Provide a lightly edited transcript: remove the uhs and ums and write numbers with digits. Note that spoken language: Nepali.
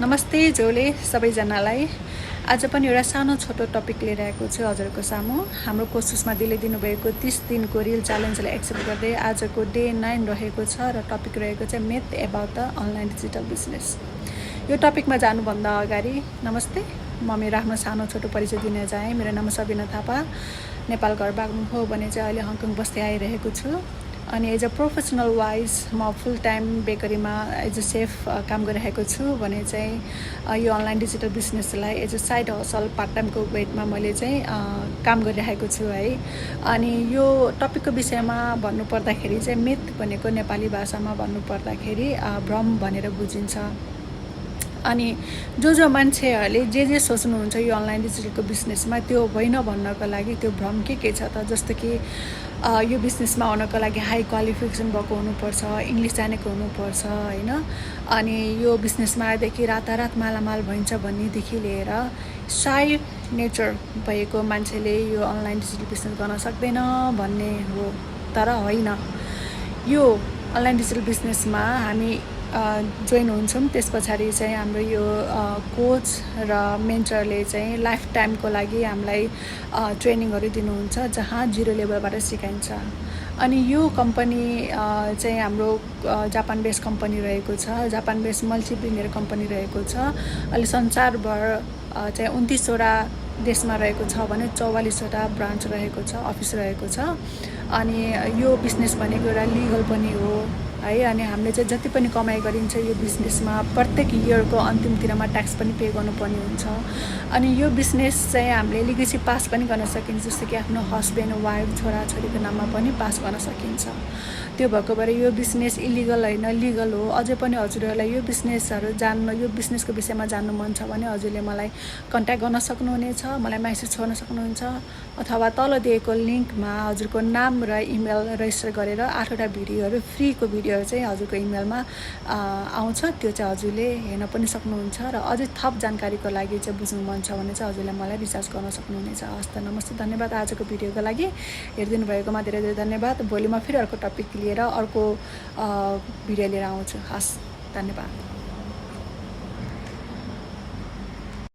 नमस्ते जोले सबैजनालाई। आज पनि एउटा सानो छोटो टपिक लिएर आएको छु हजुरको सामु। हाम्रो कोर्सेसमा दिनुभएको 30 दिनको रिल च्यालेन्जलाई एक्सेप्ट गर्दै आजको डे 9 रहेको छ र टपिक रहेको चाहिँ myth about the online digital business. यो टपिकमा जानुभन्दा अगाडि नमस्ते, म मेरो आफ्नो सानो छोटो परिचय दिन चाहे। मेरो नाम सबिना थापा, नेपाल घर बाग्लुङ हो भने चाहिँ अहिले हङकङ बस्दै आइरहेको छु। अनि एज अ प्रोफेसनल वाइज म फुल टाइम बेकरीमा एज अ सेफ काम गरिरहेको छु भने चाहिँ यो अनलाइन डिजिटल बिजनेसलाई as a side hustle part टाइमको वेटमा मैले चाहिँ काम गरिरहेको छु है। अनि यो टपिकको विषयमा भन्नुपर्दाखेरि चाहिँ मिथ भनेको नेपाली भाषामा भन्नुपर्दाखेरि भ्रम भनेर बुझिन्छ। अनि जो मान्छेहरूले जे सोच्नुहुन्छ यो अनलाइन डिजिटलको बिजनेसमा त्यो होइन भन्नको लागि त्यो भ्रम के छ त, जस्तो कि यो बिजनेसमा आउनको लागि हाई क्वालिफिकेसन भएको हुनुपर्छ, इङ्ग्लिस जानेको हुनुपर्छ होइन। अनि यो बिजनेसमा आएदेखि रातारात मालामाल भइन्छ भन्नेदेखि लिएर साई नेचर भएको मान्छेले यो अनलाइन डिजिटल बिजनेस गर्न सक्दैन भन्ने हो। तर होइन, यो अनलाइन डिजिटल बिजनेसमा हामी जोइन हुन्छौँ। त्यस पछाडि चाहिँ हाम्रो यो कोच र मेन्टरले चाहिँ लाइफ टाइमको लागि हामीलाई ट्रेनिङहरू दिनुहुन्छ, जहाँ 0 लेभलबाट सिकाइन्छ। अनि यो कम्पनी चाहिँ हाम्रो जापान बेस्ड कम्पनी रहेको छ। जापान बेस्ड मल्टिबिलियनियर कम्पनी रहेको छ। अहिले संसारभर चाहिँ 29वटा देशमा रहेको छ भने 44वटा ब्रान्च रहेको छ, अफिस रहेको छ। अनि यो बिजनेस भनेको एउटा लिगल पनि हो है। अनि हामीले चाहिँ जति पनि कमाइ गरिन्छ यो बिजनेसमा प्रत्येक इयरको अन्तिमतिरमा ट्याक्स पनि पे गर्नुपर्ने हुन्छ। अनि यो बिजनेस चाहिँ हामीले लिगेसी पास पनि गर्न सकिन्छ, जस्तो कि आफ्नो हस्बेन्ड, वाइफ, छोराछोरीको नाममा पनि पास गर्न सकिन्छ। त्यो भएको भएर यो बिजनेस इलिगल होइन, लिगल हो। अझै पनि हजुरहरूलाई यो बिजनेसहरू यो बिजनेसको विषयमा जान्नु मन छ भने हजुरले मलाई कन्ट्याक्ट गर्न सक्नुहुनेछ, मलाई मेसेज छोड्न सक्नुहुन्छ, अथवा तल दिएको लिङ्कमा हजुरको नाम र इमेल रेजिस्टर गरेर 8वटा भिडियोहरू फ्रीको भिडियोहरू चाहिँ हजुरको इमेलमा आउँछ। त्यो चाहिँ हजुरले हेर्न पनि सक्नुहुन्छ। र अझै थप जानकारीको लागि चाहिँ बुझ्नु मन छ भने चाहिँ हजुरले मलाई रिचार्ज गर्न सक्नुहुनेछ। हस् त, नमस्ते, धन्यवाद आजको भिडियोको लागि हेरिदिनु भएकोमा धेरै धेरै धन्यवाद। भोलि म फेरि अर्को टपिक लिएर अर्को भिडियो लिएर आउँछु। हस्, धन्यवाद।